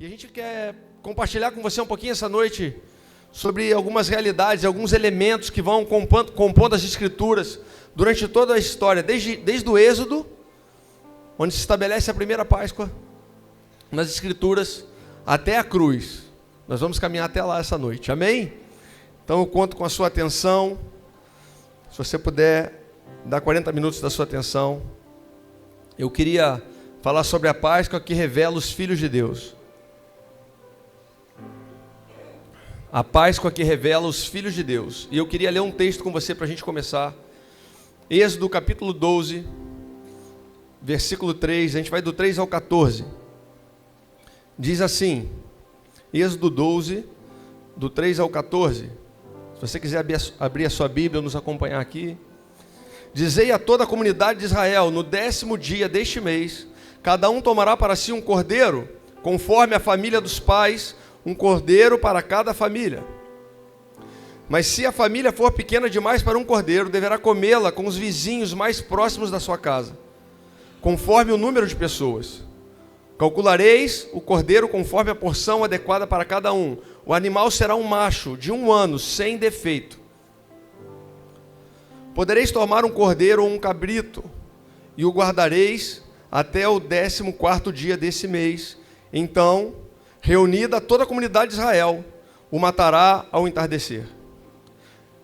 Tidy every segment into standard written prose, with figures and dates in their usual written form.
E a gente quer compartilhar com você um pouquinho essa noite sobre algumas realidades, alguns elementos que vão compondo as Escrituras durante toda a história, desde o Êxodo, onde se estabelece a primeira Páscoa nas Escrituras, até a cruz. Nós vamos caminhar até lá essa noite, amém? Então eu conto com a sua atenção. Se você puder dar 40 minutos da sua atenção, eu queria falar sobre a Páscoa que revela os filhos de Deus. A Páscoa que revela os filhos de Deus. E eu queria ler um texto com você para a gente começar. Êxodo capítulo 12, versículo 3, a gente vai do 3 ao 14. Diz assim, Êxodo 12, do 3 ao 14. Se você quiser abrir a sua Bíblia ou nos acompanhar aqui. Dizei a toda a comunidade de Israel, no 10º dia deste mês, cada um tomará para si um cordeiro, conforme a família dos pais, um cordeiro para cada família. Mas se a família for pequena demais para um cordeiro, deverá comê-la com os vizinhos mais próximos da sua casa, conforme o número de pessoas. Calculareis o cordeiro conforme a porção adequada para cada um. O animal será um macho de 1 ano, sem defeito. Podereis tomar um cordeiro ou um cabrito, e o guardareis até o 14º dia desse mês. Então, reunida toda a comunidade de Israel, o matará ao entardecer.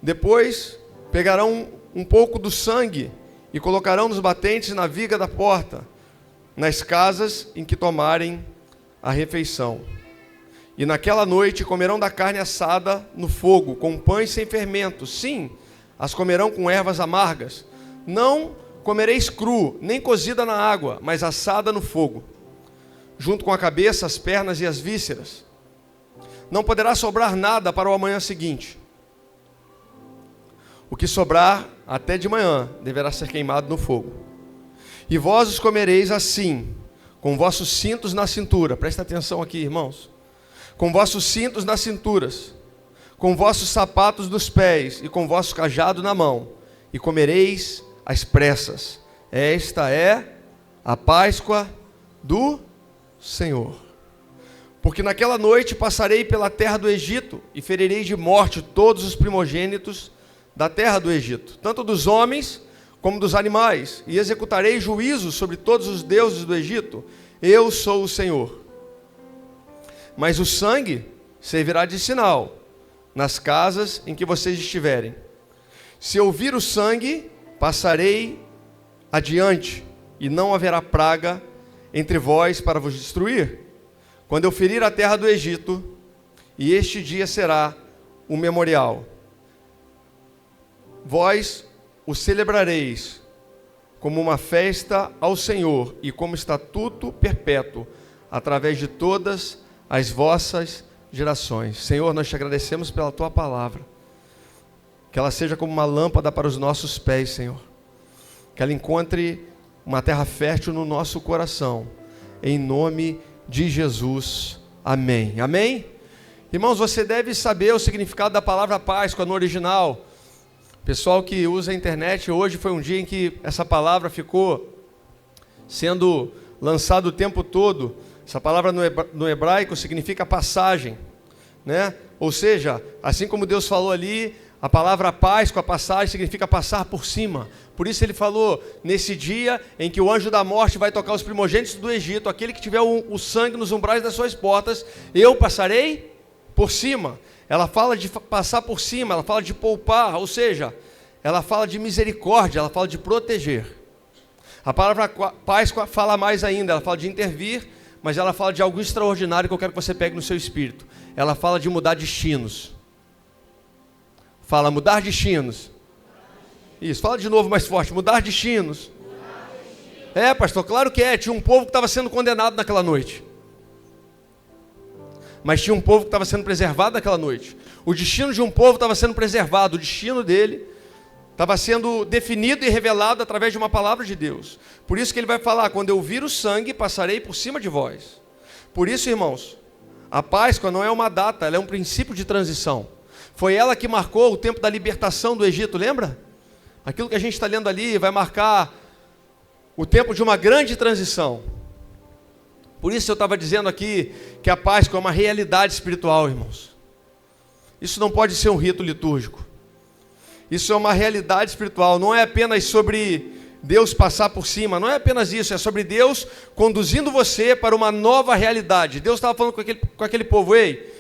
Depois, pegarão um pouco do sangue e colocarão nos batentes na viga da porta, nas casas em que tomarem a refeição. E naquela noite comerão da carne assada no fogo, com pães sem fermento. Sim, as comerão com ervas amargas. Não comereis cru, nem cozida na água, mas assada no fogo, junto com a cabeça, as pernas e as vísceras. Não poderá sobrar nada para o amanhã seguinte. O que sobrar até de manhã deverá ser queimado no fogo. E vós os comereis assim, com vossos cintos na cintura. Presta atenção aqui, irmãos. Com vossos cintos nas cinturas, com vossos sapatos nos pés e com vosso cajado na mão. E comereis às pressas. Esta é a Páscoa do Senhor. Porque naquela noite passarei pela terra do Egito e ferirei de morte todos os primogênitos da terra do Egito, tanto dos homens como dos animais, e executarei juízo sobre todos os deuses do Egito. Eu sou o Senhor. Mas o sangue servirá de sinal nas casas em que vocês estiverem. Se eu vir o sangue, passarei adiante, e não haverá praga entre vós para vos destruir, quando eu ferir a terra do Egito, e este dia será um memorial. Vós o celebrareis como uma festa ao Senhor e como estatuto perpétuo, através de todas as vossas gerações. Senhor, nós te agradecemos pela tua palavra, que ela seja como uma lâmpada para os nossos pés, Senhor, que ela encontre uma terra fértil no nosso coração, em nome de Jesus, amém. Amém? Irmãos, você deve saber o significado da palavra Páscoa no original. Pessoal que usa a internet, hoje foi um dia em que essa palavra ficou sendo lançada o tempo todo. Essa palavra no hebraico significa passagem, né? Ou seja, assim como Deus falou ali, a palavra Páscoa, a passagem, significa passar por cima. Por isso ele falou, nesse dia em que o anjo da morte vai tocar os primogênitos do Egito, aquele que tiver o sangue nos umbrais das suas portas, eu passarei por cima. Ela fala de passar por cima, ela fala de poupar, ou seja, ela fala de misericórdia, ela fala de proteger. A palavra Páscoa fala mais ainda, ela fala de intervir, mas ela fala de algo extraordinário que eu quero que você pegue no seu espírito. Ela fala de mudar destinos. Fala, mudar destinos. Isso, fala de novo mais forte, mudar destinos. É, pastor, claro que é, tinha um povo que estava sendo condenado naquela noite. Mas tinha um povo que estava sendo preservado naquela noite. O destino de um povo estava sendo preservado, o destino dele estava sendo definido e revelado através de uma palavra de Deus. Por isso que ele vai falar, quando eu vir o sangue, passarei por cima de vós. Por isso, irmãos, a Páscoa não é uma data, ela é um princípio de transição. Foi ela que marcou o tempo da libertação do Egito, lembra? Aquilo que a gente está lendo ali vai marcar o tempo de uma grande transição. Por isso eu estava dizendo aqui que a Páscoa é uma realidade espiritual, irmãos. Isso não pode ser um rito litúrgico. Isso é uma realidade espiritual. Não é apenas sobre Deus passar por cima. Não é apenas isso. É sobre Deus conduzindo você para uma nova realidade. Deus estava falando com aquele povo: ei,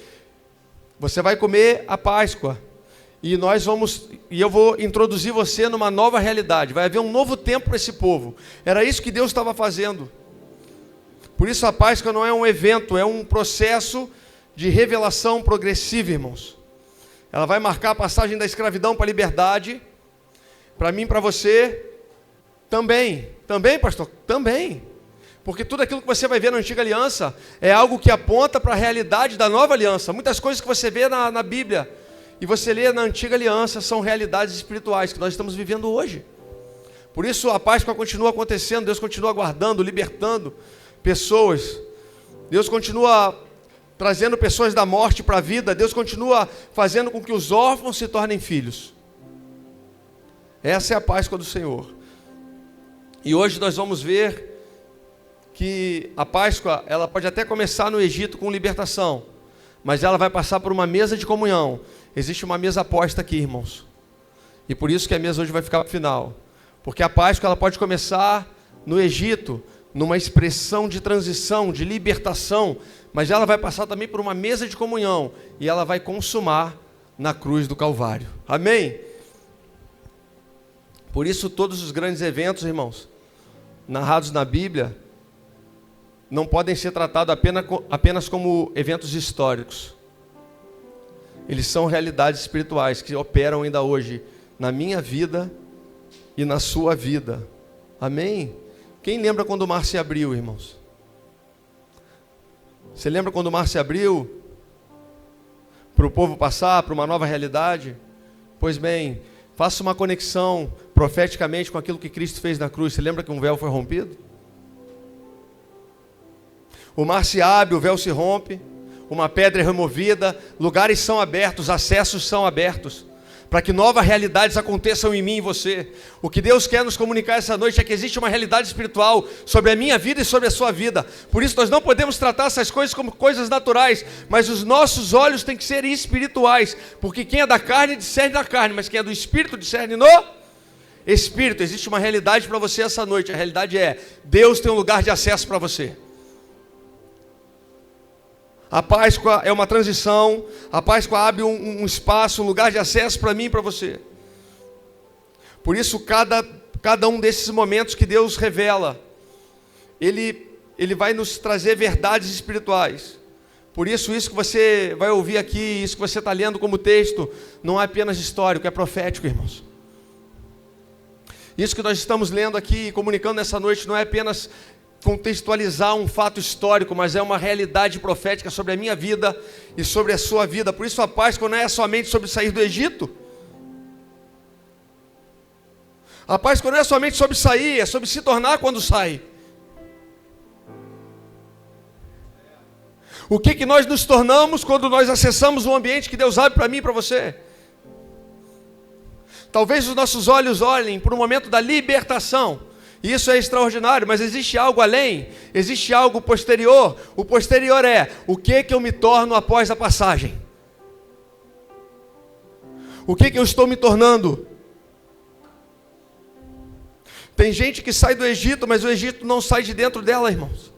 você vai comer a Páscoa. E eu vou introduzir você numa nova realidade. Vai haver um novo tempo para esse povo. Era isso que Deus estava fazendo. Por isso a Páscoa não é um evento, é um processo de revelação progressiva, irmãos. Ela vai marcar a passagem da escravidão para a liberdade. Para mim, para você, também. Também, pastor? Também. Porque tudo aquilo que você vai ver na antiga aliança é algo que aponta para a realidade da nova aliança. Muitas coisas que você vê na Bíblia e você lê na antiga aliança são realidades espirituais que nós estamos vivendo hoje. Por isso a Páscoa continua acontecendo, Deus continua guardando, libertando pessoas. Deus continua trazendo pessoas da morte para a vida. Deus continua fazendo com que os órfãos se tornem filhos. Essa é a Páscoa do Senhor. E hoje nós vamos ver que a Páscoa, ela pode até começar no Egito com libertação, mas ela vai passar por uma mesa de comunhão. Existe uma mesa posta aqui, irmãos. E por isso que a mesa hoje vai ficar para o final. Porque a Páscoa, ela pode começar no Egito, numa expressão de transição, de libertação, mas ela vai passar também por uma mesa de comunhão, e ela vai consumar na cruz do Calvário. Amém? Por isso todos os grandes eventos, irmãos, narrados na Bíblia, não podem ser tratados apenas como eventos históricos. Eles são realidades espirituais que operam ainda hoje na minha vida e na sua vida. Amém? Quem lembra quando o mar se abriu, irmãos? Você lembra quando o mar se abriu? Para o povo passar para uma nova realidade? Pois bem, faça uma conexão profeticamente com aquilo que Cristo fez na cruz. Você lembra que um véu foi rompido? O mar se abre, o véu se rompe, uma pedra é removida, lugares são abertos, acessos são abertos, para que novas realidades aconteçam em mim e em você. O que Deus quer nos comunicar essa noite é que existe uma realidade espiritual sobre a minha vida e sobre a sua vida. Por isso nós não podemos tratar essas coisas como coisas naturais, mas os nossos olhos têm que ser espirituais, porque quem é da carne discerne da carne, mas quem é do Espírito discerne no Espírito. Existe uma realidade para você essa noite. A realidade é: Deus tem um lugar de acesso para você. A Páscoa é uma transição. A Páscoa abre um espaço, um lugar de acesso para mim e para você. Por isso cada um desses momentos que Deus revela, Ele vai nos trazer verdades espirituais. Por isso que você vai ouvir aqui, isso que você está lendo como texto, não é apenas histórico, é profético, irmãos. Isso que nós estamos lendo aqui, comunicando nessa noite, não é apenas contextualizar um fato histórico, mas é uma realidade profética sobre a minha vida e sobre a sua vida. Por isso a Páscoa não é somente sobre sair do Egito. A Páscoa não é somente sobre sair, é sobre se tornar quando sai. O que nós nos tornamos quando nós acessamos o ambiente que Deus abre para mim e para você? Talvez os nossos olhos olhem para o momento da libertação. Isso é extraordinário, mas existe algo além, existe algo posterior. O posterior é: o que eu me torno após a passagem? O que eu estou me tornando? Tem gente que sai do Egito, mas o Egito não sai de dentro dela, irmãos.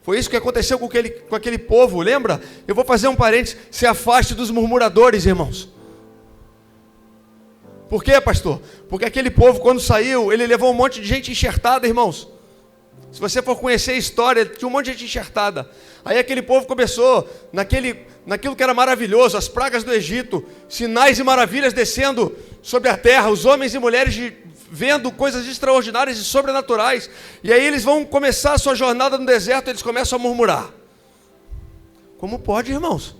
Foi isso que aconteceu com aquele povo, lembra? Eu vou fazer um parênteses: se afaste dos murmuradores, irmãos. Por quê, pastor? Porque aquele povo, quando saiu, ele levou um monte de gente enxertada, irmãos. Se você for conhecer a história, tinha um monte de gente enxertada. Aí aquele povo começou, naquilo que era maravilhoso, as pragas do Egito, sinais e maravilhas descendo sobre a terra, os homens e mulheres vendo coisas extraordinárias e sobrenaturais. E aí eles vão começar a sua jornada no deserto, eles começam a murmurar. Como pode, irmãos?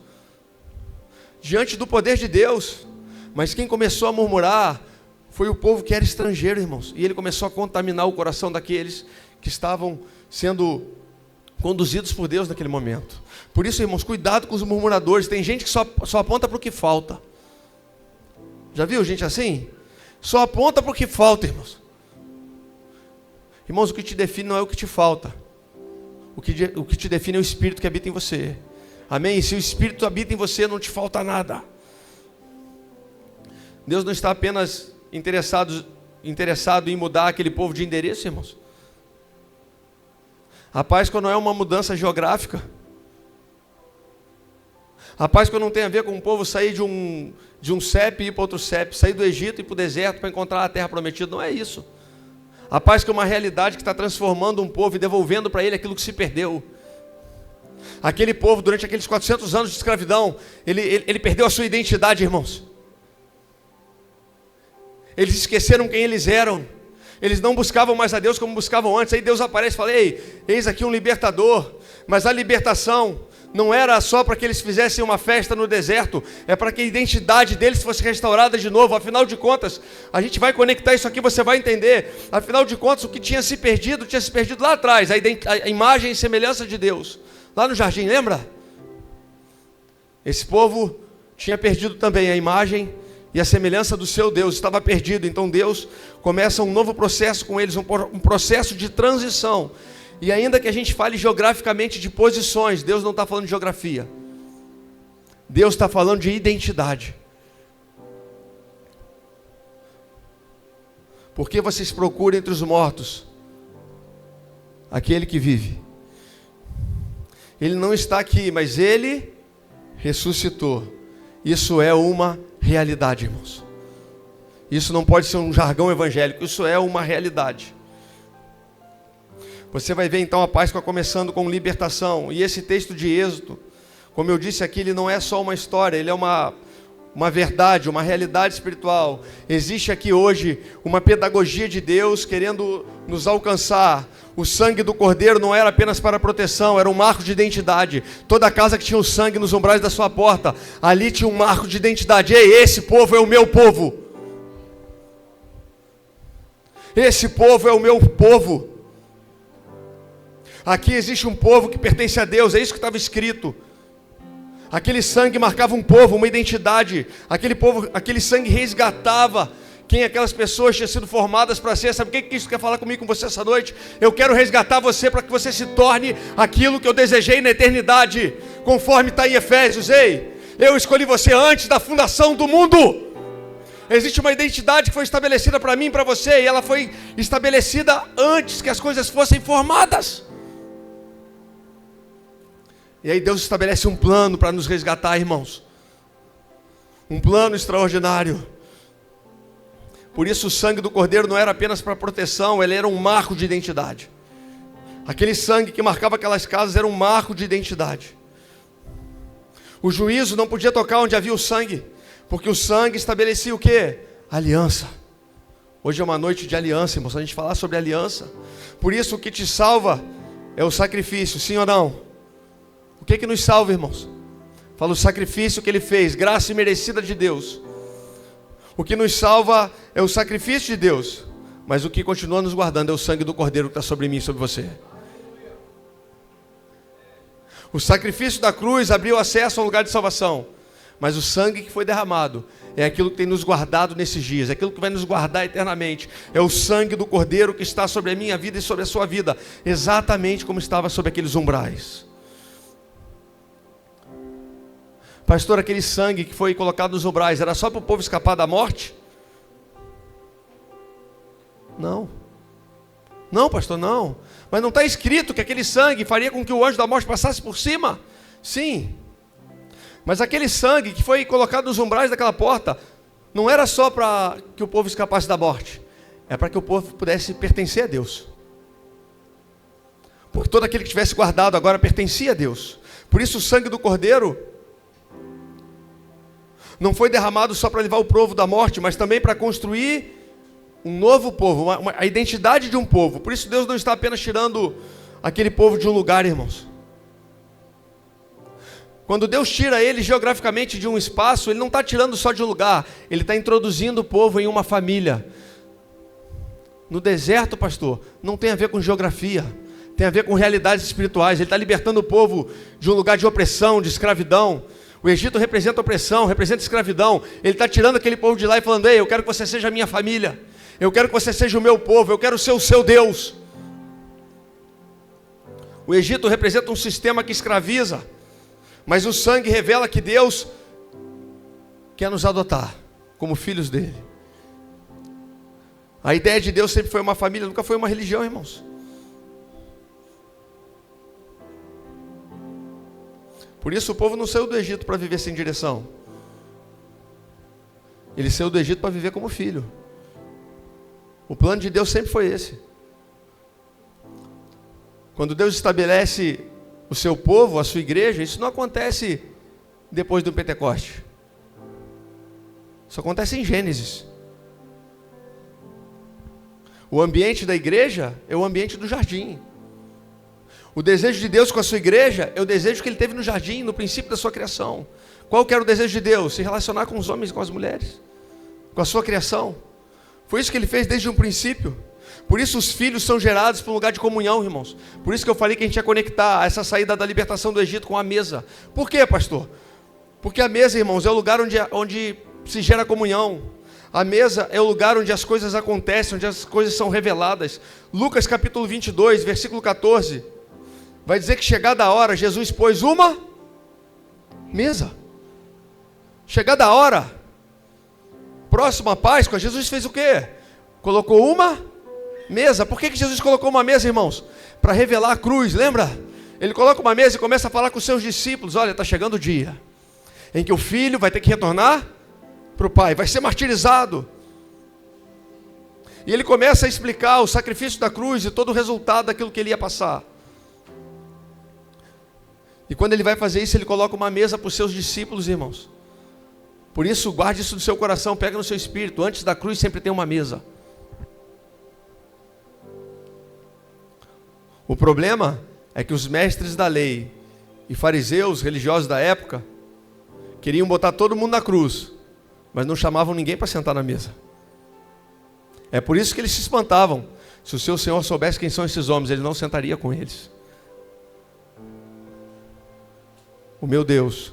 Diante do poder de Deus. Mas quem começou a murmurar foi o povo que era estrangeiro, irmãos. E ele começou a contaminar o coração daqueles que estavam sendo conduzidos por Deus naquele momento. Por isso, irmãos, cuidado com os murmuradores. Tem gente que só aponta para o que falta. Já viu gente assim? Só aponta para o que falta, irmãos. Irmãos, o que te define não é o que te falta. O que te define é o Espírito que habita em você. Amém? E se o Espírito habita em você, não te falta nada. Deus não está apenas interessado em mudar aquele povo de endereço, irmãos. A Páscoa não é uma mudança geográfica. A Páscoa não tem a ver com o povo sair de um CEP e ir para outro CEP, sair do Egito e ir para o deserto para encontrar a terra prometida. Não é isso. A Páscoa é uma realidade que está transformando um povo e devolvendo para ele aquilo que se perdeu. Aquele povo, durante aqueles 400 anos de escravidão, ele perdeu a sua identidade, irmãos. Eles esqueceram quem eles eram. Eles não buscavam mais a Deus como buscavam antes. Aí Deus aparece e fala: ei, eis aqui um libertador. Mas a libertação não era só para que eles fizessem uma festa no deserto, é para que a identidade deles fosse restaurada de novo. Afinal de contas, a gente vai conectar isso aqui, você vai entender. Afinal de contas, o que tinha se perdido lá atrás, a imagem e semelhança de Deus, lá no jardim, lembra? Esse povo tinha perdido também a imagem e a semelhança do seu Deus, estava perdido. Então Deus começa um novo processo com eles, um processo de transição. E ainda que a gente fale geograficamente de posições, Deus não está falando de geografia. Deus está falando de identidade. Por que vocês procuram entre os mortos aquele que vive? Ele não está aqui, mas ele ressuscitou. Isso é uma realidade, irmãos. Isso não pode ser um jargão evangélico, isso é uma realidade. Você vai ver então a Páscoa começando com libertação. E esse texto de Êxodo, como eu disse aqui, ele não é só uma história, ele é uma verdade, uma realidade espiritual. Existe aqui hoje uma pedagogia de Deus querendo nos alcançar. O sangue do Cordeiro não era apenas para proteção, era um marco de identidade. Toda casa que tinha o sangue nos umbrais da sua porta, ali tinha um marco de identidade. Ei, esse povo é o meu povo. Esse povo é o meu povo. Aqui existe um povo que pertence a Deus, é isso que estava escrito. Aquele sangue marcava um povo, uma identidade. Aquele sangue resgatava quem aquelas pessoas tinham sido formadas para ser. Sabe o que isso quer falar comigo, com você essa noite? Eu quero resgatar você para que você se torne aquilo que eu desejei na eternidade, conforme está em Efésios. Ei, eu escolhi você antes da fundação do mundo. Existe uma identidade que foi estabelecida para mim e para você, e ela foi estabelecida antes que as coisas fossem formadas. E aí Deus estabelece um plano para nos resgatar, irmãos. Um plano extraordinário. Por isso o sangue do Cordeiro não era apenas para proteção, ele era um marco de identidade. Aquele sangue que marcava aquelas casas era um marco de identidade. O juízo não podia tocar onde havia o sangue, porque o sangue estabelecia o quê? Aliança. Hoje é uma noite de aliança, irmãos, a gente falar sobre aliança. Por isso o que te salva é o sacrifício, sim ou não? O que nos salva, irmãos? Fala o sacrifício que ele fez, graça imerecida de Deus. O que nos salva é o sacrifício de Deus, mas o que continua nos guardando é o sangue do Cordeiro que está sobre mim e sobre você. O sacrifício da cruz abriu acesso ao lugar de salvação, mas o sangue que foi derramado é aquilo que tem nos guardado nesses dias, é aquilo que vai nos guardar eternamente. É o sangue do Cordeiro que está sobre a minha vida e sobre a sua vida, exatamente como estava sobre aqueles umbrais. Pastor, aquele sangue que foi colocado nos umbrais, era só para o povo escapar da morte? Não. Não, pastor, não. Mas não está escrito que aquele sangue faria com que o anjo da morte passasse por cima? Sim. Mas aquele sangue que foi colocado nos umbrais daquela porta, não era só para que o povo escapasse da morte. É para que o povo pudesse pertencer a Deus. Porque todo aquele que tivesse guardado agora pertencia a Deus. Por isso o sangue do Cordeiro não foi derramado só para levar o povo da morte, mas também para construir um novo povo, a identidade de um povo. Por isso Deus não está apenas tirando aquele povo de um lugar, irmãos. Quando Deus tira ele geograficamente de um espaço, Ele não está tirando só de um lugar, Ele está introduzindo o povo em uma família. No deserto, pastor, não tem a ver com geografia, tem a ver com realidades espirituais. Ele está libertando o povo de um lugar de opressão, de escravidão. O Egito representa opressão, representa escravidão. Ele está tirando aquele povo de lá e falando: ei, eu quero que você seja a minha família, eu quero que você seja o meu povo, eu quero ser o seu Deus. O Egito representa um sistema que escraviza, mas o sangue revela que Deus quer nos adotar como filhos dele. A ideia de Deus sempre foi uma família, nunca foi uma religião, irmãos. Por isso o povo não saiu do Egito para viver sem direção. Ele saiu do Egito para viver como filho. O plano de Deus sempre foi esse. Quando Deus estabelece o seu povo, a sua igreja, isso não acontece depois do Pentecoste. Isso acontece em Gênesis. O ambiente da igreja é o ambiente do jardim. O desejo de Deus com a sua igreja é o desejo que ele teve no jardim, no princípio da sua criação. Qual que era o desejo de Deus? Se relacionar com os homens e com as mulheres, com a sua criação. Foi isso que ele fez desde um princípio. Por isso os filhos são gerados para um lugar de comunhão, irmãos. Por isso que eu falei que a gente ia conectar essa saída da libertação do Egito com a mesa. Por quê, pastor? Porque a mesa, irmãos, é o lugar onde se gera comunhão. A mesa é o lugar onde as coisas acontecem, onde as coisas são reveladas. Lucas capítulo 22, versículo 14, vai dizer que chegada a hora, Jesus pôs uma mesa. Chegada a hora, próximo à Páscoa, Jesus fez o quê? Colocou uma mesa. Por que Jesus colocou uma mesa, irmãos? Para revelar a cruz, lembra? Ele coloca uma mesa e começa a falar com os seus discípulos. Olha, está chegando o dia em que o filho vai ter que retornar para o pai, vai ser martirizado. E ele começa a explicar o sacrifício da cruz e todo o resultado daquilo que ele ia passar. E quando ele vai fazer isso, ele coloca uma mesa para os seus discípulos, irmãos. Por isso, guarde isso no seu coração, pega no seu espírito. Antes da cruz sempre tem uma mesa. O problema é que os mestres da lei e fariseus, religiosos da época, queriam botar todo mundo na cruz, mas não chamavam ninguém para sentar na mesa. É por isso que eles se espantavam. Se o seu Senhor soubesse quem são esses homens, ele não sentaria com eles. O meu Deus,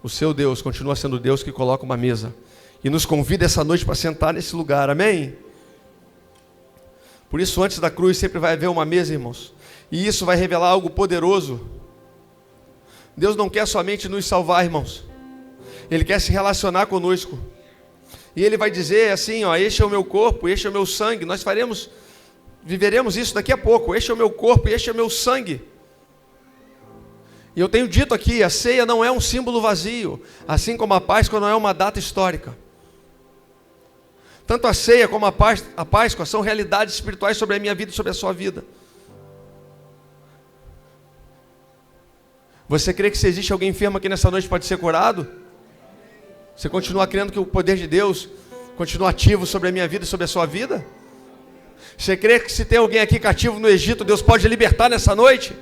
o seu Deus, continua sendo Deus que coloca uma mesa e nos convida essa noite para sentar nesse lugar, amém? Por isso, antes da cruz sempre vai haver uma mesa, irmãos, e isso vai revelar algo poderoso. Deus não quer somente nos salvar, irmãos, Ele quer se relacionar conosco, e Ele vai dizer assim, ó, este é o meu corpo, este é o meu sangue. Nós viveremos isso daqui a pouco. Este é o meu corpo e este é o meu sangue. E eu tenho dito aqui, a ceia não é um símbolo vazio, assim como a Páscoa não é uma data histórica. Tanto a ceia como a Páscoa são realidades espirituais sobre a minha vida e sobre a sua vida. Você crê que se existe alguém enfermo aqui nessa noite pode ser curado? Você continua crendo que o poder de Deus continua ativo sobre a minha vida e sobre a sua vida? Você crê que se tem alguém aqui cativo no Egito, Deus pode libertar nessa noite?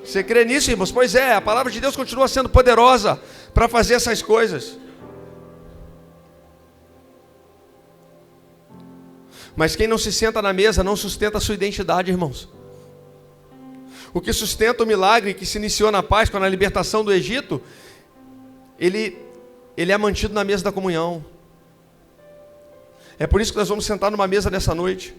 Você crê nisso, irmãos? Pois é, a palavra de Deus continua sendo poderosa para fazer essas coisas. Mas quem não se senta na mesa não sustenta a sua identidade, irmãos. O que sustenta o milagre que se iniciou na Páscoa, na libertação do Egito, ele é mantido na mesa da comunhão. É por isso que nós vamos sentar numa mesa nessa noite.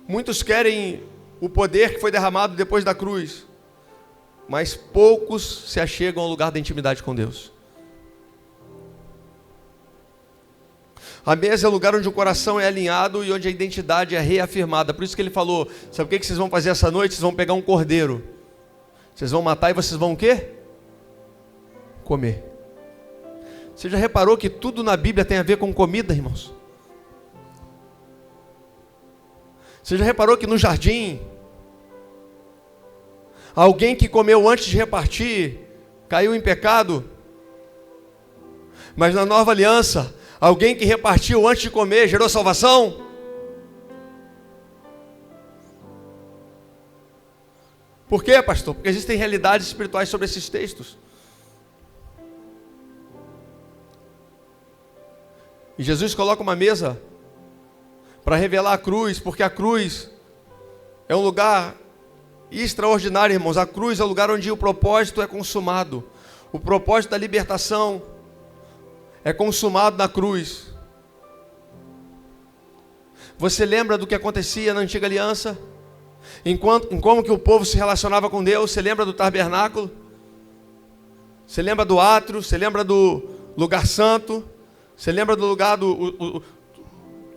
Muitos querem o poder que foi derramado depois da cruz, mas poucos se achegam ao lugar da intimidade com Deus. A mesa é o lugar onde o coração é alinhado e onde a identidade é reafirmada. Por isso que ele falou, sabe o que vocês vão fazer essa noite? Vocês vão pegar um cordeiro, vocês vão matar e vocês vão o quê? Comer. Você já reparou que tudo na Bíblia tem a ver com comida, irmãos? Você já reparou que no jardim, alguém que comeu antes de repartir, caiu em pecado? Mas na nova aliança, alguém que repartiu antes de comer, gerou salvação? Por quê, pastor? Porque existem realidades espirituais sobre esses textos. E Jesus coloca uma mesa para revelar a cruz, porque a cruz é um lugar extraordinário, irmãos. A cruz é o lugar onde o propósito é consumado. O propósito da libertação é consumado na cruz. Você lembra do que acontecia na antiga aliança? em como que o povo se relacionava com Deus. Você lembra do tabernáculo? Você lembra do átrio? Você lembra do lugar santo? Você lembra do lugar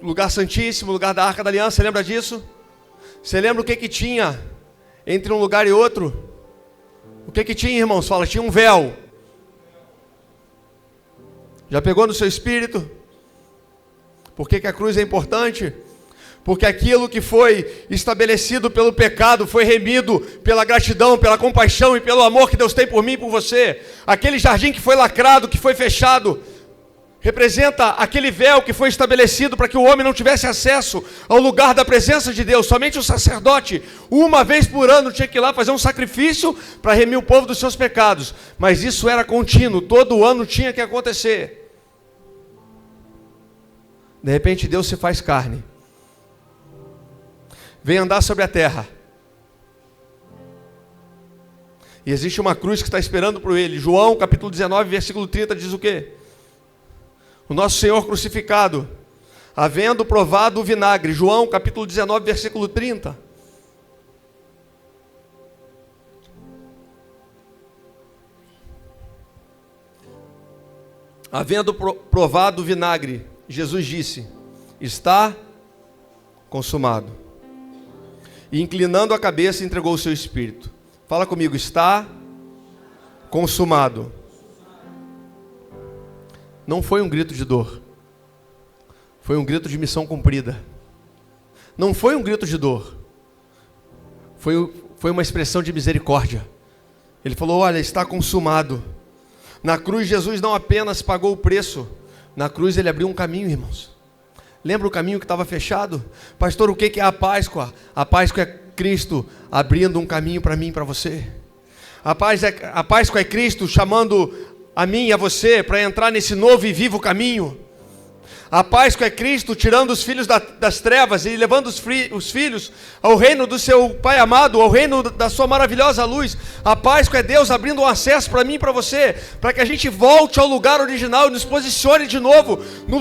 lugar santíssimo, lugar da Arca da Aliança? Você lembra disso? Você lembra o que tinha entre um lugar e outro? O que tinha, irmãos? Fala, tinha um véu. Já pegou no seu espírito? Por que a cruz é importante? Porque aquilo que foi estabelecido pelo pecado foi remido pela gratidão, pela compaixão e pelo amor que Deus tem por mim e por você. Aquele jardim que foi lacrado, que foi fechado, representa aquele véu que foi estabelecido para que o homem não tivesse acesso ao lugar da presença de Deus. Somente o sacerdote, uma vez por ano, tinha que ir lá fazer um sacrifício para remir o povo dos seus pecados. Mas isso era contínuo, todo ano tinha que acontecer. De repente Deus se faz carne, vem andar sobre a terra, e existe uma cruz que está esperando por ele. João capítulo 19, versículo 30 diz o quê? O nosso Senhor crucificado, havendo provado o vinagre. João capítulo 19, versículo 30. Havendo provado o vinagre, Jesus disse: está consumado. E inclinando a cabeça, entregou o seu espírito. Fala comigo, está consumado. Não foi um grito de dor, foi um grito de missão cumprida. Não foi um grito de dor, foi uma expressão de misericórdia. Ele falou, olha, está consumado. Na cruz Jesus não apenas pagou o preço, na cruz ele abriu um caminho, irmãos. Lembra o caminho que estava fechado? Pastor, o que é a Páscoa? A Páscoa é Cristo abrindo um caminho para mim e para você. A Páscoa é Cristo chamando a mim e a você para entrar nesse novo e vivo caminho. A Páscoa é Cristo tirando os filhos das trevas e levando os filhos ao reino do seu Pai amado, ao reino da sua maravilhosa luz. A Páscoa é Deus abrindo um acesso para mim e para você, para que a gente volte ao lugar original e nos posicione de novo no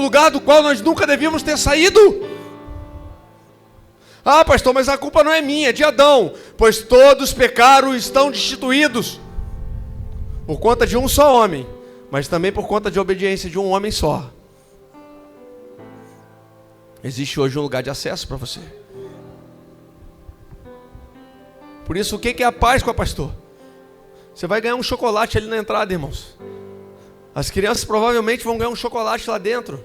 lugar do qual nós nunca devíamos ter saído. Ah, pastor, mas a culpa não é minha, é de Adão, pois todos pecaram e estão destituídos por conta de um só homem, mas também por conta de obediência de um homem só. Existe hoje um lugar de acesso para você. Por isso, o que é a Páscoa, pastor? Você vai ganhar um chocolate ali na entrada, irmãos. As crianças provavelmente vão ganhar um chocolate lá dentro,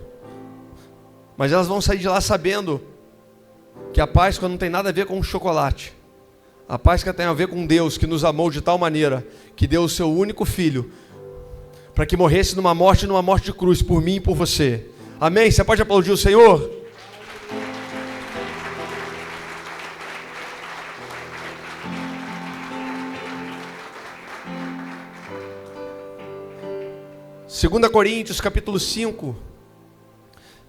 mas elas vão sair de lá sabendo que a Páscoa não tem nada a ver com o chocolate. A Páscoa tem a ver com Deus, que nos amou de tal maneira que deu o seu único filho para que morresse numa morte de cruz por mim e por você. Amém? Você pode aplaudir o Senhor? Segunda Coríntios capítulo 5,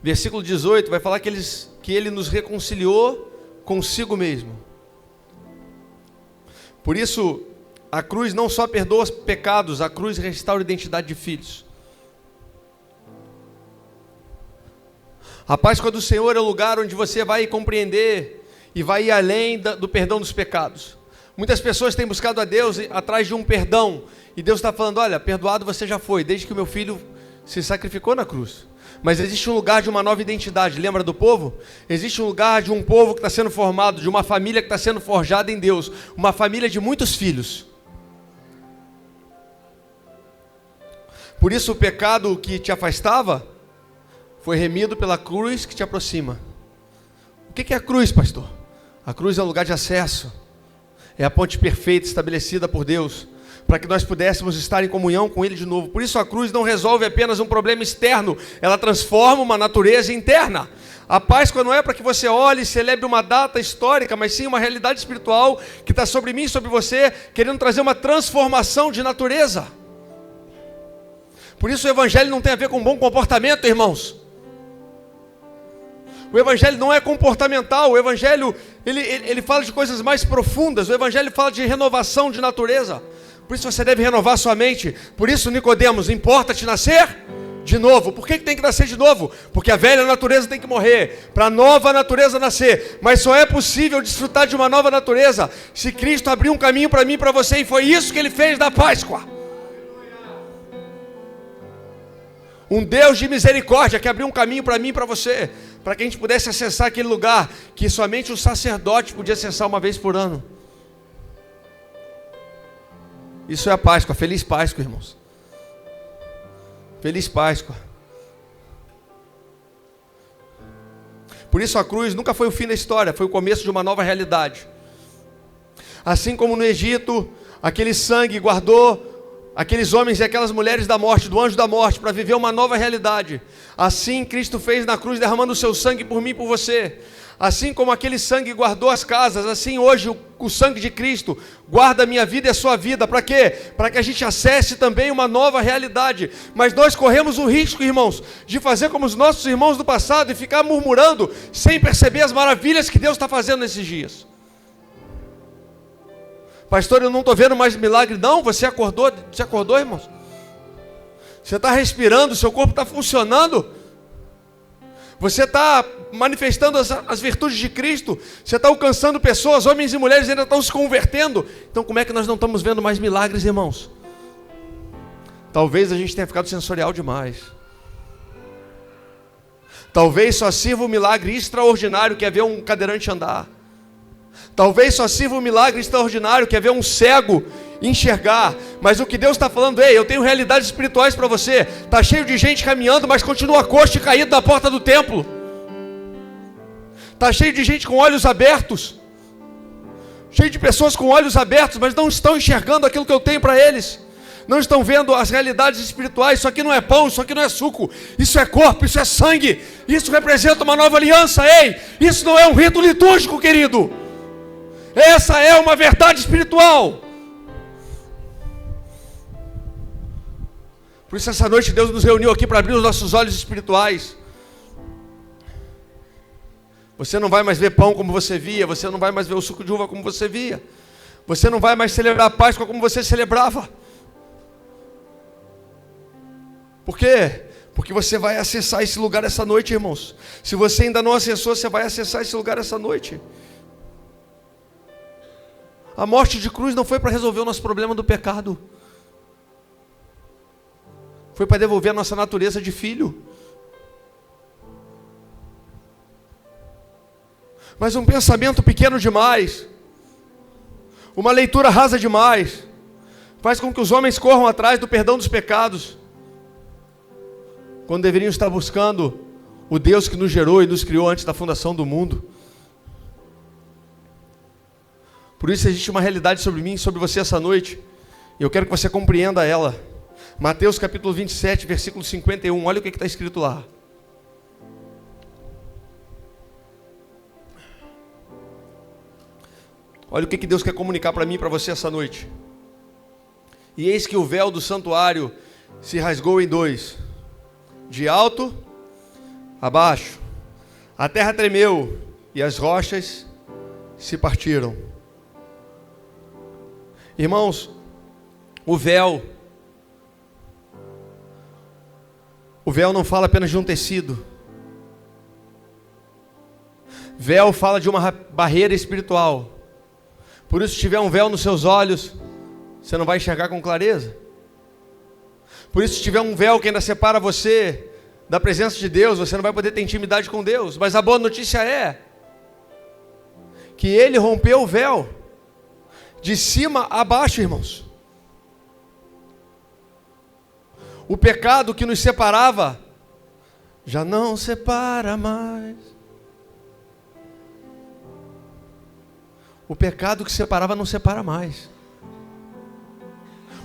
versículo 18, vai falar que ele nos reconciliou consigo mesmo. Por isso, a cruz não só perdoa os pecados, a cruz restaura a identidade de filhos. A Páscoa do Senhor é o lugar onde você vai compreender e vai ir além do perdão dos pecados. Muitas pessoas têm buscado a Deus atrás de um perdão, e Deus está falando, olha, perdoado você já foi, desde que o meu filho se sacrificou na cruz. Mas existe um lugar de uma nova identidade, lembra do povo? Existe um lugar de um povo que está sendo formado, de uma família que está sendo forjada em Deus, uma família de muitos filhos. Por isso o pecado que te afastava foi remido pela cruz que te aproxima. O que é a cruz, pastor? A cruz é um lugar de acesso, é a ponte perfeita estabelecida por Deus, para que nós pudéssemos estar em comunhão com Ele de novo. Por isso a cruz não resolve apenas um problema externo, ela transforma uma natureza interna. A Páscoa não é para que você olhe e celebre uma data histórica, mas sim uma realidade espiritual que está sobre mim e sobre você, querendo trazer uma transformação de natureza. Por isso o Evangelho não tem a ver com bom comportamento, irmãos. O Evangelho não é comportamental, o Evangelho ele fala de coisas mais profundas, o Evangelho fala de renovação de natureza. Por isso você deve renovar sua mente. Por isso, Nicodemos, importa-te nascer de novo. Por que tem que nascer de novo? Porque a velha natureza tem que morrer, para a nova natureza nascer. Mas só é possível desfrutar de uma nova natureza se Cristo abrir um caminho para mim e para você, e foi isso que Ele fez na Páscoa. Um Deus de misericórdia que abriu um caminho para mim e para você, para que a gente pudesse acessar aquele lugar que somente o sacerdote podia acessar uma vez por ano. Isso é a Páscoa. Feliz Páscoa, irmãos. Feliz Páscoa. Por isso a cruz nunca foi o fim da história, foi o começo de uma nova realidade. Assim como no Egito, aquele sangue guardou aqueles homens e aquelas mulheres da morte, do anjo da morte, para viver uma nova realidade. Assim Cristo fez na cruz, derramando o seu sangue por mim e por você. Assim como aquele sangue guardou as casas, assim hoje o sangue de Cristo guarda a minha vida e a sua vida. Para quê? Para que a gente acesse também uma nova realidade. Mas nós corremos o risco, irmãos, de fazer como os nossos irmãos do passado e ficar murmurando sem perceber as maravilhas que Deus está fazendo nesses dias. Pastor, eu não estou vendo mais milagre. Não, você acordou, irmãos? Você está respirando, seu corpo está funcionando. Você está manifestando as virtudes de Cristo. Você está alcançando pessoas, homens e mulheres ainda estão se convertendo. Então como é que nós não estamos vendo mais milagres, irmãos? Talvez a gente tenha ficado sensorial demais. Talvez só sirva o milagre extraordinário que é ver um cadeirante andar. Talvez só sirva um milagre extraordinário que é ver um cego enxergar. Mas o que Deus está falando, ei, eu tenho realidades espirituais para você. Está cheio de gente caminhando, mas continua coxo e caído na porta do templo. Está cheio de gente com olhos abertos. Cheio de pessoas com olhos abertos, mas não estão enxergando aquilo que eu tenho para eles. Não estão vendo as realidades espirituais. Isso aqui não é pão, isso aqui não é suco. Isso é corpo, isso é sangue. Isso representa uma nova aliança, ei. Isso não é um rito litúrgico, querido. Essa é uma verdade espiritual. Por isso essa noite Deus nos reuniu aqui para abrir os nossos olhos espirituais. Você não vai mais ver pão como você via. Você não vai mais ver o suco de uva como você via. Você não vai mais celebrar a Páscoa como você celebrava. Por quê? Porque você vai acessar esse lugar essa noite, irmãos. Se você ainda não acessou, você vai acessar esse lugar essa noite. A morte de cruz não foi para resolver o nosso problema do pecado. Foi para devolver a nossa natureza de filho. Mas um pensamento pequeno demais, uma leitura rasa demais, faz com que os homens corram atrás do perdão dos pecados, quando deveriam estar buscando o Deus que nos gerou e nos criou antes da fundação do mundo. Por isso existe uma realidade sobre mim e sobre você essa noite, e eu quero que você compreenda ela. Mateus capítulo 27, versículo 51, olha o que está escrito lá. Olha o que Deus quer comunicar para mim e para você essa noite. E eis que o véu do santuário se rasgou em dois, de alto a baixo. A terra tremeu e as rochas se partiram. Irmãos, o véu não fala apenas de um tecido. Véu fala de uma barreira espiritual. Por isso, se tiver um véu nos seus olhos, você não vai enxergar com clareza. Por isso, se tiver um véu que ainda separa você da presença de Deus, você não vai poder ter intimidade com Deus. Mas a boa notícia é que Ele rompeu o véu de cima a baixo, irmãos. O pecado que nos separava já não separa mais. O pecado que separava não separa mais.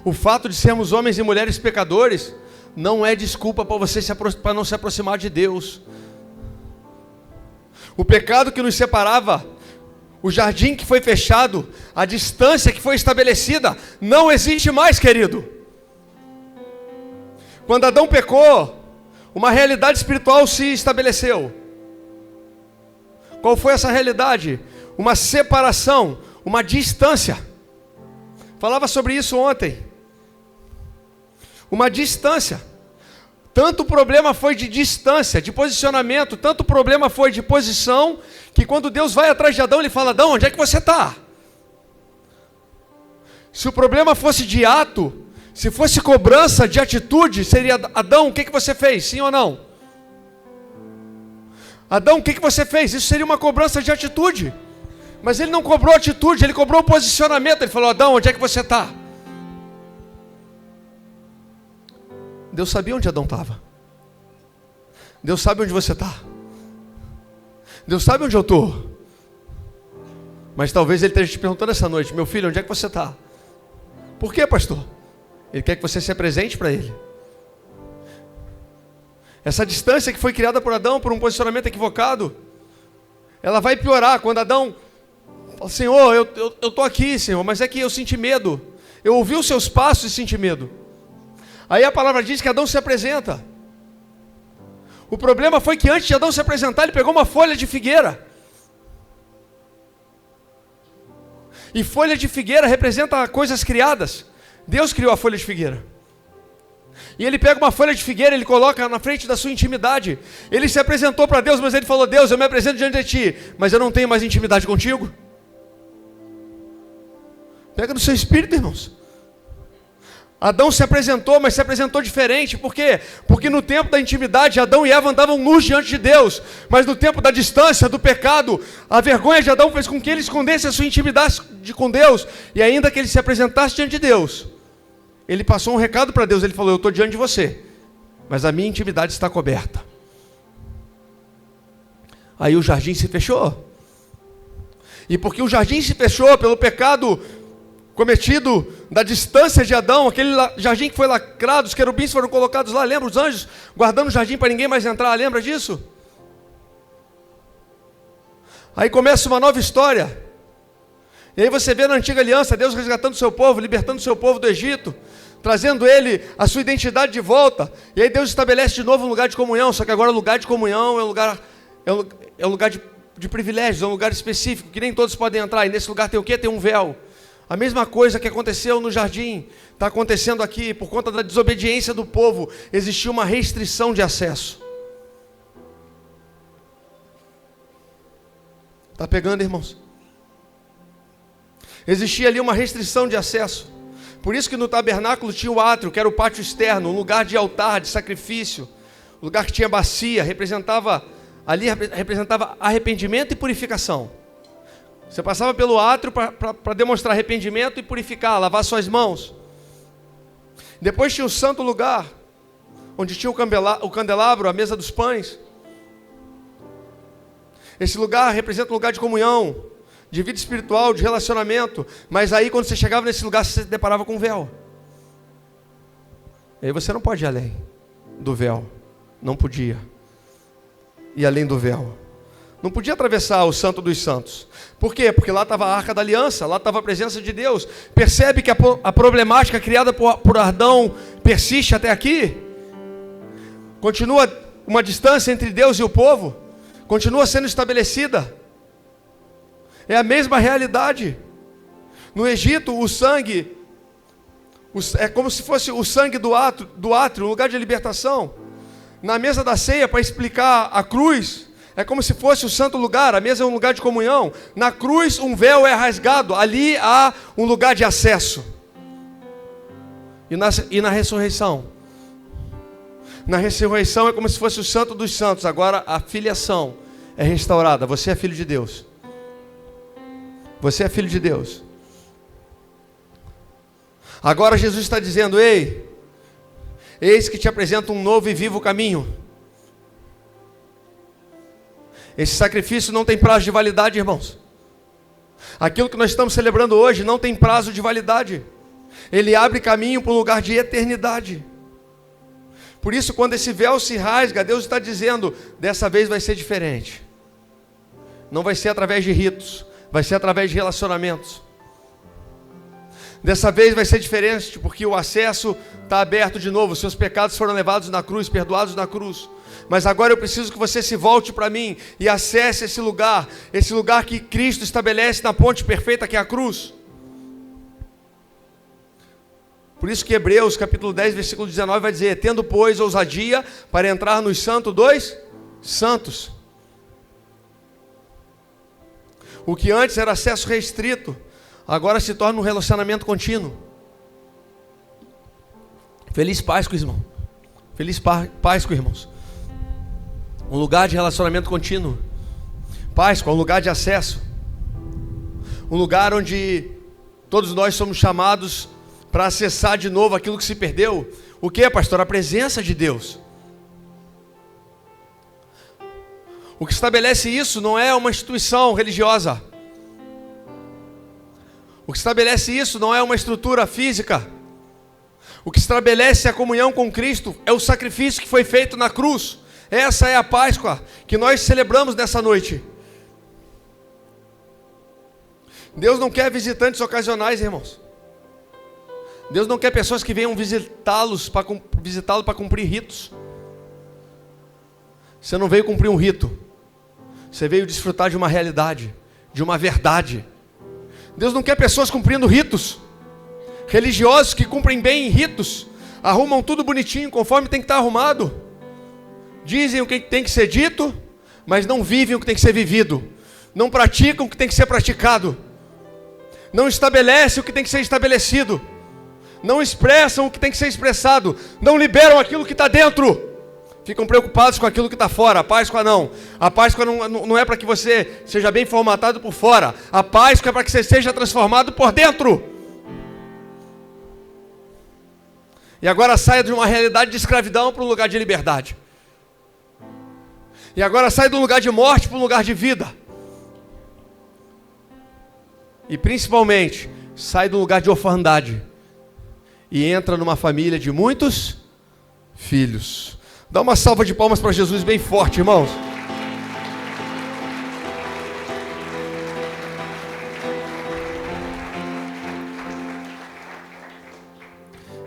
O fato de sermos homens e mulheres pecadores não é desculpa para não se aproximar de Deus. O pecado que nos separava, o jardim que foi fechado, a distância que foi estabelecida, não existe mais, querido. Quando Adão pecou, uma realidade espiritual se estabeleceu. Qual foi essa realidade? Uma separação, uma distância. Falava sobre isso ontem. Uma distância. Tanto o problema foi de distância, de posicionamento, tanto o problema foi de posição, que quando Deus vai atrás de Adão, ele fala: Adão, onde é que você está? Se o problema fosse de ato, se fosse cobrança de atitude, seria: Adão, o que você fez? Sim ou não? Adão, o que você fez? Isso seria uma cobrança de atitude. Mas ele não cobrou atitude, ele cobrou posicionamento. Ele falou: Adão, onde é que você está? Deus sabia onde Adão estava. Deus sabe onde você está. Deus sabe onde eu estou. Mas talvez Ele esteja te perguntando essa noite: meu filho, onde é que você está? Por quê, pastor? Ele quer que você se apresente para Ele. Essa distância que foi criada por Adão, por um posicionamento equivocado, ela vai piorar quando Adão fala: Senhor, eu estou aqui, Senhor, mas é que eu senti medo. Eu ouvi os seus passos e senti medo. Aí a palavra diz que Adão se apresenta. O problema foi que antes de Adão se apresentar, ele pegou uma folha de figueira. E folha de figueira representa coisas criadas. Deus criou a folha de figueira. E ele pega uma folha de figueira, ele coloca na frente da sua intimidade. Ele se apresentou para Deus, mas ele falou: Deus, eu me apresento diante de ti, mas eu não tenho mais intimidade contigo. Pega no seu espírito, irmãos. Adão se apresentou, mas se apresentou diferente. Por quê? Porque no tempo da intimidade, Adão e Eva andavam nus diante de Deus. Mas no tempo da distância, do pecado, a vergonha de Adão fez com que ele escondesse a sua intimidade com Deus. E ainda que ele se apresentasse diante de Deus, ele passou um recado para Deus. Ele falou: eu estou diante de você, mas a minha intimidade está coberta. Aí o jardim se fechou. E porque o jardim se fechou pelo pecado cometido da distância de Adão, aquele jardim que foi lacrado, os querubins foram colocados lá, lembra? Os anjos guardando o jardim para ninguém mais entrar, lembra disso? Aí começa uma nova história. E aí você vê na antiga aliança, Deus resgatando o seu povo, libertando o seu povo do Egito, trazendo ele a sua identidade de volta. E aí Deus estabelece de novo um lugar de comunhão, só que agora o lugar de comunhão é um lugar de privilégios, é um lugar específico, que nem todos podem entrar. E nesse lugar tem o quê? Tem um véu. A mesma coisa que aconteceu no jardim, está acontecendo aqui. Por conta da desobediência do povo, existiu uma restrição de acesso. Está pegando, irmãos? Existia ali uma restrição de acesso. Por isso que no tabernáculo tinha o átrio, que era o pátio externo, um lugar de altar, de sacrifício, um lugar que tinha bacia, representava arrependimento e purificação. Você passava pelo átrio para demonstrar arrependimento e purificar, lavar suas mãos. Depois tinha o santo lugar, onde tinha o candelabro, a mesa dos pães. Esse lugar representa um lugar de comunhão, de vida espiritual, de relacionamento. Mas aí quando você chegava nesse lugar, você se deparava com um véu. E aí você não pode ir além do véu. Não podia ir além do véu. Não podia atravessar o Santo dos Santos. Por quê? Porque lá estava a Arca da Aliança, lá estava a presença de Deus. Percebe que a problemática criada por Adão persiste até aqui? Continua uma distância entre Deus e o povo? Continua sendo estabelecida? É a mesma realidade. No Egito, o sangue é como se fosse o sangue do átrio, um lugar de libertação. Na mesa da ceia, para explicar a cruz, é como se fosse o santo lugar, a mesa é um lugar de comunhão. Na cruz, um véu é rasgado, ali há um lugar de acesso. E na ressurreição? Na ressurreição é como se fosse o santo dos santos. Agora a filiação é restaurada. Você é filho de Deus. Você é filho de Deus. Agora Jesus está dizendo: ei, eis que te apresento um novo e vivo caminho. Esse sacrifício não tem prazo de validade, irmãos. Aquilo que nós estamos celebrando hoje não tem prazo de validade. Ele abre caminho para um lugar de eternidade. Por isso, quando esse véu se rasga, Deus está dizendo: dessa vez vai ser diferente. Não vai ser através de ritos, vai ser através de relacionamentos. Dessa vez vai ser diferente, porque o acesso está aberto de novo. Seus pecados foram levados na cruz, perdoados na cruz. Mas agora eu preciso que você se volte para mim e acesse esse lugar que Cristo estabelece na ponte perfeita que é a cruz. Por isso que Hebreus capítulo 10, versículo 19 vai dizer: tendo, pois, ousadia para entrar nos santos dos santos. O que antes era acesso restrito, agora se torna um relacionamento contínuo. Feliz Páscoa, irmão. Feliz Páscoa, irmãos. Um lugar de relacionamento contínuo. Páscoa, um lugar de acesso. Um lugar onde todos nós somos chamados para acessar de novo aquilo que se perdeu. O que, pastor? A presença de Deus. O que estabelece isso não é uma instituição religiosa. O que estabelece isso não é uma estrutura física. O que estabelece a comunhão com Cristo é o sacrifício que foi feito na cruz. Essa é a Páscoa que nós celebramos nessa noite. Deus não quer visitantes ocasionais, irmãos. Deus não quer pessoas que venham visitá-lo para cumprir ritos. Você não veio cumprir um rito. Você veio desfrutar de uma realidade, de uma verdade. Deus não quer pessoas cumprindo ritos. Religiosos que cumprem bem ritos, arrumam tudo bonitinho, conforme tem que estar arrumado. Dizem o que tem que ser dito, mas não vivem o que tem que ser vivido. Não praticam o que tem que ser praticado. Não estabelecem o que tem que ser estabelecido. Não expressam o que tem que ser expressado. Não liberam aquilo que está dentro. Ficam preocupados com aquilo que está fora. A Páscoa não. A Páscoa não é para que você seja bem formatado por fora. A Páscoa é para que você seja transformado por dentro. E agora saia de uma realidade de escravidão para um lugar de liberdade. E agora saia de um lugar de morte para um lugar de vida. E principalmente, sai de um lugar de orfandade e entra numa família de muitos filhos. Dá uma salva de palmas para Jesus bem forte, irmãos.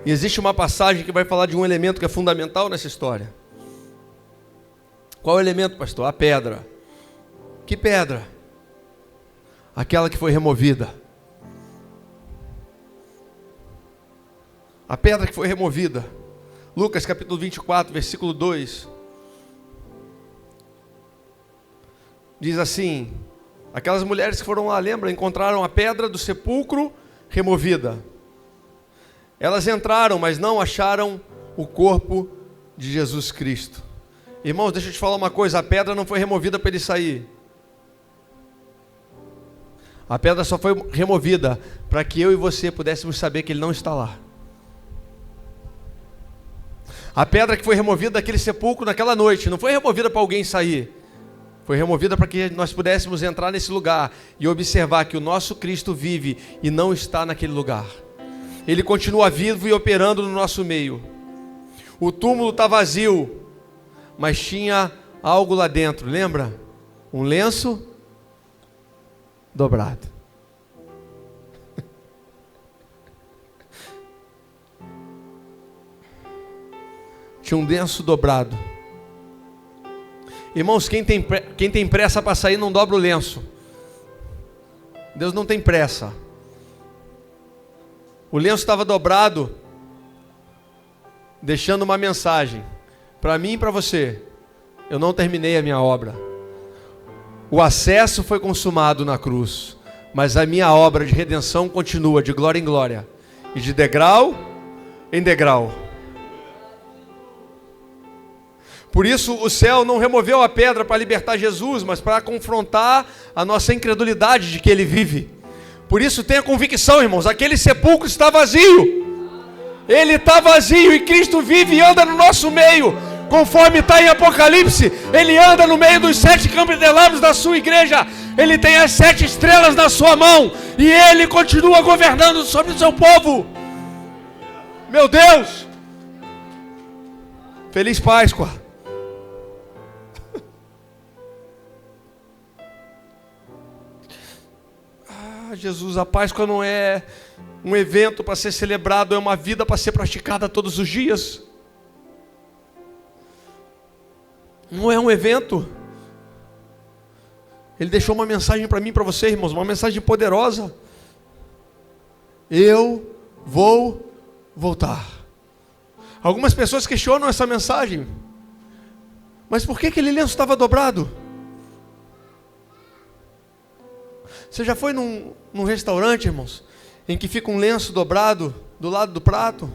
E existe uma passagem que vai falar de um elemento que é fundamental nessa história. Qual é o elemento, pastor? A pedra. Que pedra? Aquela que foi removida. A pedra que foi removida. Lucas capítulo 24, versículo 2. Diz assim: aquelas mulheres que foram lá, lembra? Encontraram a pedra do sepulcro removida. Elas entraram, mas não acharam o corpo de Jesus Cristo. Irmãos, deixa eu te falar uma coisa. A pedra não foi removida para ele sair. A pedra só foi removida para que eu e você pudéssemos saber que ele não está lá. A pedra que foi removida daquele sepulcro naquela noite não foi removida para alguém sair. Foi removida para que nós pudéssemos entrar nesse lugar e observar que o nosso Cristo vive e não está naquele lugar. Ele continua vivo e operando no nosso meio. O túmulo está vazio, mas tinha algo lá dentro, lembra? Um lenço dobrado. Tinha um lenço dobrado. Irmãos, quem tem pressa para sair não dobra o lenço. Deus não tem pressa. O lenço estava dobrado, deixando uma mensagem para mim e para você: eu não terminei a minha obra. O acesso foi consumado na cruz, mas a minha obra de redenção continua de glória em glória e de degrau em degrau. Por isso o céu não removeu a pedra para libertar Jesus, mas para confrontar a nossa incredulidade de que ele vive. Por isso tenha convicção, irmãos, aquele sepulcro está vazio. Ele está vazio e Cristo vive e anda no nosso meio. Conforme está em Apocalipse, ele anda no meio dos 7 candelabros da sua igreja. Ele tem as 7 estrelas na sua mão e ele continua governando sobre o seu povo. Meu Deus! Feliz Páscoa! Jesus, a Páscoa não é um evento para ser celebrado, é uma vida para ser praticada todos os dias. Não é um evento. Ele deixou uma mensagem para mim e para você, irmãos, uma mensagem poderosa. Eu vou voltar. Algumas pessoas questionam essa mensagem. Mas por que aquele lenço estava dobrado? Você já foi num restaurante, irmãos, em que fica um lenço dobrado do lado do prato?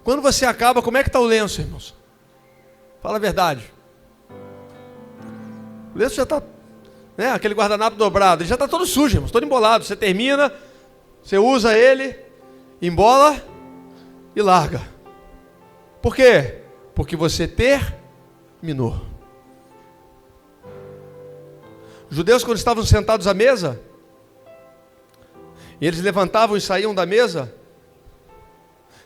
Quando você acaba, como é que está o lenço, irmãos? Fala a verdade. O lenço já está, né, aquele guardanapo dobrado, ele já está todo sujo, irmãos, todo embolado. Você termina, você usa ele, embola e larga. Por quê? Porque você terminou. Os judeus, quando estavam sentados à mesa, e eles levantavam e saíam da mesa,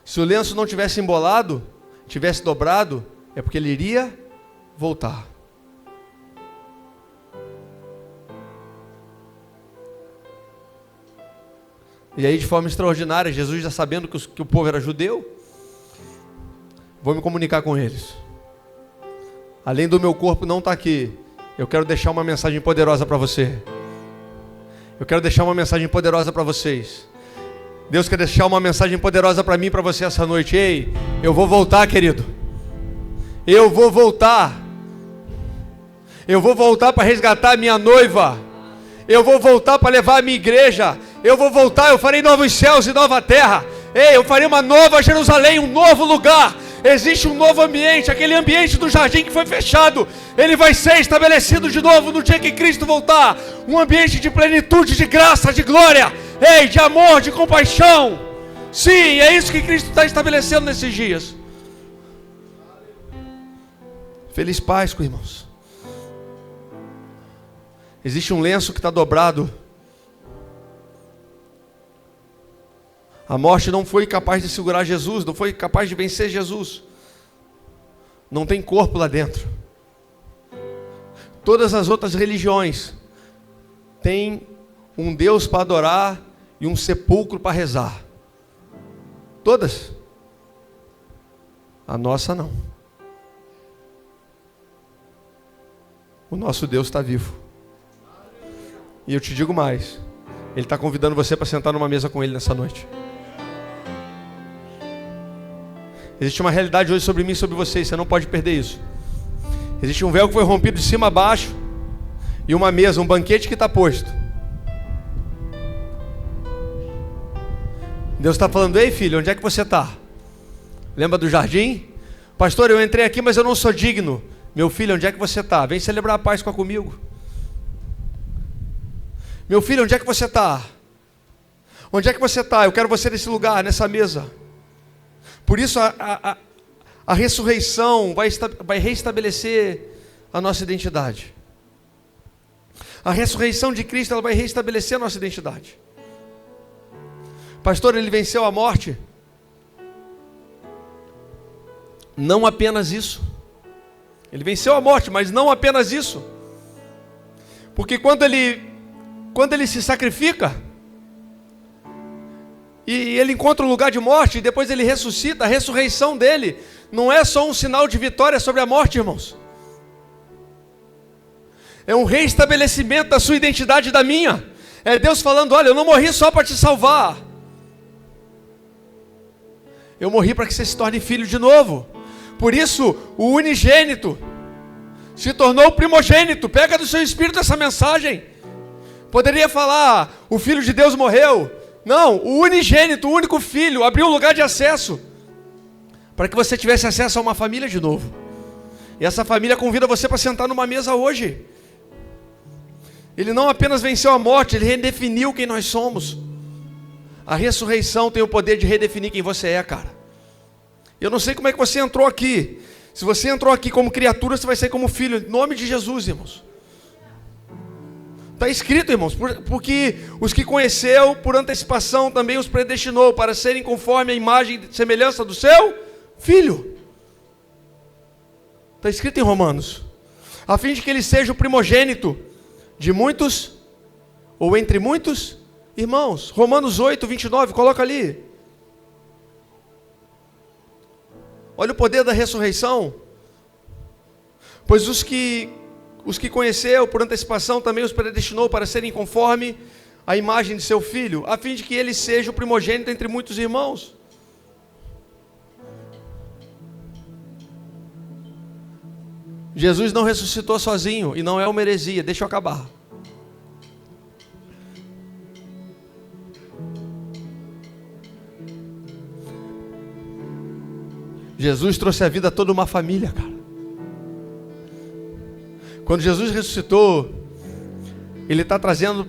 se o lenço não tivesse embolado, tivesse dobrado, é porque ele iria voltar. E aí, de forma extraordinária, Jesus, já sabendo que o povo era judeu, vou me comunicar com eles. Além do meu corpo não estar aqui, eu quero deixar uma mensagem poderosa para você. Eu quero deixar uma mensagem poderosa para vocês. Deus quer deixar uma mensagem poderosa para mim e para você essa noite. Ei, eu vou voltar, querido. Eu vou voltar. Eu vou voltar para resgatar a minha noiva. Eu vou voltar para levar a minha igreja. Eu vou voltar, eu farei novos céus e nova terra. Ei, eu farei uma nova Jerusalém, um novo lugar. Existe um novo ambiente, aquele ambiente do jardim que foi fechado, ele vai ser estabelecido de novo no dia que Cristo voltar. Um ambiente de plenitude, de graça, de glória, ei, de amor, de compaixão. Sim, é isso que Cristo está estabelecendo nesses dias. Feliz Páscoa, irmãos. Existe um lenço que está dobrado. A morte não foi capaz de segurar Jesus, não foi capaz de vencer Jesus. Não tem corpo lá dentro. Todas as outras religiões têm um Deus para adorar e um sepulcro para rezar. Todas. A nossa não. O nosso Deus está vivo. E eu te digo mais, Ele está convidando você para sentar numa mesa com Ele nessa noite. Existe uma realidade hoje sobre mim e sobre vocês, você não pode perder isso. Existe um véu que foi rompido de cima a baixo, e uma mesa, um banquete que está posto. Deus está falando: ei filho, onde é que você está? Lembra do jardim? Pastor, eu entrei aqui, mas eu não sou digno. Meu filho, onde é que você está? Vem celebrar a Páscoa comigo. Meu filho, onde é que você está? Onde é que você está? Eu quero você nesse lugar, nessa mesa. Por isso a ressurreição vai reestabelecer a nossa identidade. A ressurreição de Cristo, ela vai reestabelecer a nossa identidade. Pastor, Ele venceu a morte? Não apenas isso. Ele venceu a morte, mas não apenas isso. Porque quando ele se sacrifica, e ele encontra um lugar de morte, e depois ele ressuscita, a ressurreição dele não é só um sinal de vitória sobre a morte, irmãos. É um reestabelecimento da sua identidade e da minha. É Deus falando: olha, eu não morri só para te salvar. Eu morri para que você se torne filho de novo. Por isso, o unigênito se tornou o primogênito. Pega do seu espírito essa mensagem. Poderia falar: o Filho de Deus morreu. Não, o unigênito, o único filho, abriu um lugar de acesso, para que você tivesse acesso a uma família de novo. E essa família convida você para sentar numa mesa hoje. Ele não apenas venceu a morte, Ele redefiniu quem nós somos. A ressurreição tem o poder de redefinir quem você é, cara. Eu não sei como é que você entrou aqui. Se você entrou aqui como criatura, você vai sair como filho, em nome de Jesus, irmãos. Está escrito, irmãos, porque os que conheceu por antecipação também os predestinou para serem conforme a imagem e semelhança do seu Filho. Está escrito em Romanos: a fim de que ele seja o primogênito de muitos, ou entre muitos irmãos. Romanos 8, 29, coloca ali. Olha o poder da ressurreição. Pois os que conheceu por antecipação também os predestinou para serem conforme a imagem de seu filho, a fim de que ele seja o primogênito entre muitos irmãos. Jesus não ressuscitou sozinho, e não é uma heresia, deixa eu acabar. Jesus trouxe a vida a toda uma família, cara. Quando Jesus ressuscitou, Ele está trazendo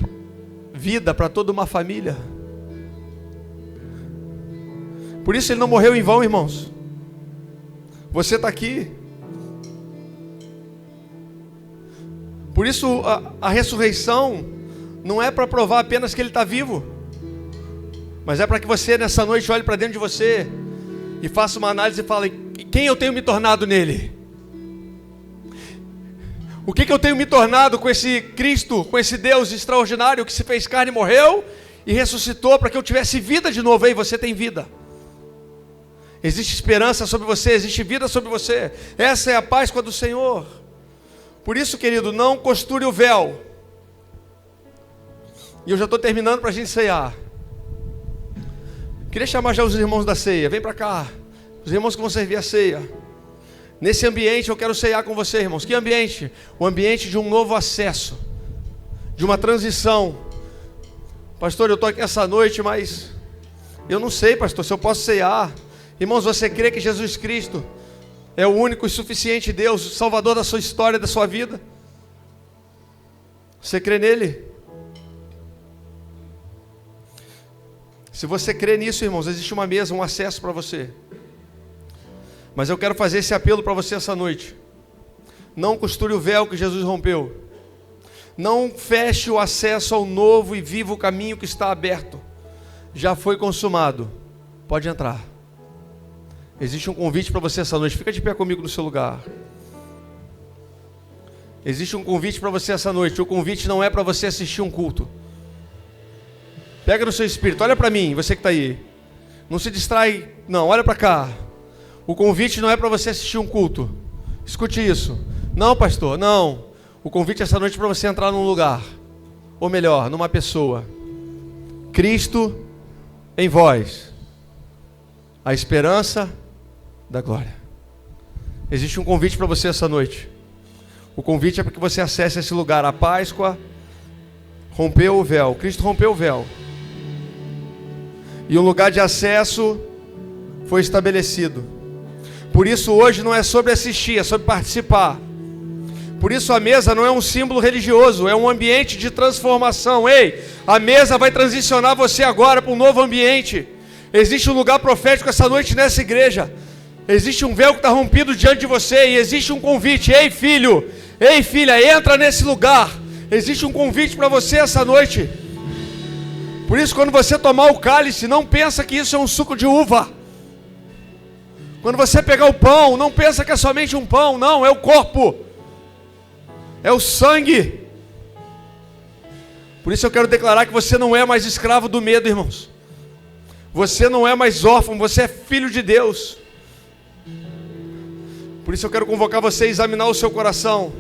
vida para toda uma família. Por isso Ele não morreu em vão, irmãos. Você está aqui. Por isso a ressurreição não é para provar apenas que Ele está vivo, mas é para que você nessa noite olhe para dentro de você e faça uma análise e fale: quem eu tenho me tornado nele? O que eu tenho me tornado com esse Cristo, com esse Deus extraordinário que se fez carne, morreu e ressuscitou para que eu tivesse vida de novo? Ei, você tem vida. Existe esperança sobre você, existe vida sobre você. Essa é a Páscoa do Senhor. Por isso, querido, não costure o véu. E eu já estou terminando para a gente ceiar. Queria chamar já os irmãos da ceia. Vem para cá. Os irmãos que vão servir a ceia. Nesse ambiente eu quero ceiar com você, irmãos. Que ambiente? O ambiente de um novo acesso, de uma transição. Pastor, eu estou aqui essa noite, mas eu não sei, pastor, se eu posso ceiar. Irmãos, você crê que Jesus Cristo é o único e suficiente Deus, o Salvador da sua história, da sua vida? Você crê nele? Se você crê nisso, irmãos, existe uma mesa, um acesso para você. Mas eu quero fazer esse apelo para você essa noite. Não costure o véu que Jesus rompeu. Não feche o acesso ao novo e vivo caminho que está aberto. Já foi consumado. Pode entrar. Existe um convite para você essa noite. Fica de pé comigo no seu lugar. Existe um convite para você essa noite. O convite não é para você assistir um culto. Pega no seu espírito. Olha para mim, você que está aí. Não se distrai. Não, olha para cá. O convite não é para você assistir um culto. Escute isso. Não, pastor, não. O convite essa noite é para você entrar num lugar. Ou melhor, numa pessoa. Cristo em vós. A esperança da glória. Existe um convite para você essa noite. O convite é para que você acesse esse lugar. A Páscoa rompeu o véu. Cristo rompeu o véu. E um lugar de acesso foi estabelecido. Por isso hoje não é sobre assistir, é sobre participar. Por isso a mesa não é um símbolo religioso, é um ambiente de transformação. Ei, a mesa vai transicionar você agora para um novo ambiente. Existe um lugar profético essa noite nessa igreja. Existe um véu que está rompido diante de você e existe um convite. Ei, filho, ei, filha, entra nesse lugar. Existe um convite para você essa noite. Por isso, quando você tomar o cálice, não pensa que isso é um suco de uva. Quando você pegar o pão, não pensa que é somente um pão. Não, é o corpo. É o sangue. Por isso eu quero declarar que você não é mais escravo do medo, irmãos. Você não é mais órfão, você é filho de Deus. Por isso eu quero convocar você a examinar o seu coração.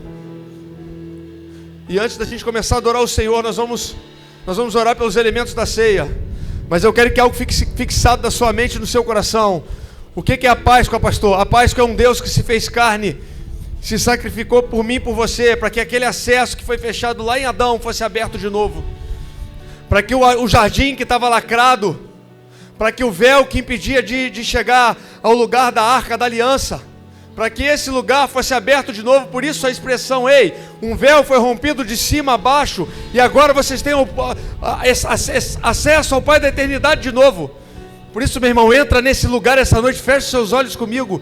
E antes da gente começar a adorar o Senhor, nós vamos orar pelos elementos da ceia. Mas eu quero que algo fique fixado na sua mente e no seu coração. O que é a Páscoa, pastor? A Páscoa é um Deus que se fez carne, se sacrificou por mim e por você, para que aquele acesso que foi fechado lá em Adão fosse aberto de novo. Para que o jardim que estava lacrado, para que o véu que impedia de chegar ao lugar da Arca da Aliança, para que esse lugar fosse aberto de novo. Por isso a expressão, ei, um véu foi rompido de cima a baixo, e agora vocês têm acesso ao Pai da eternidade de novo. Por isso, meu irmão, entra nesse lugar essa noite, feche seus olhos comigo.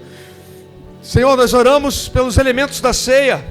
Senhor, nós oramos pelos elementos da ceia.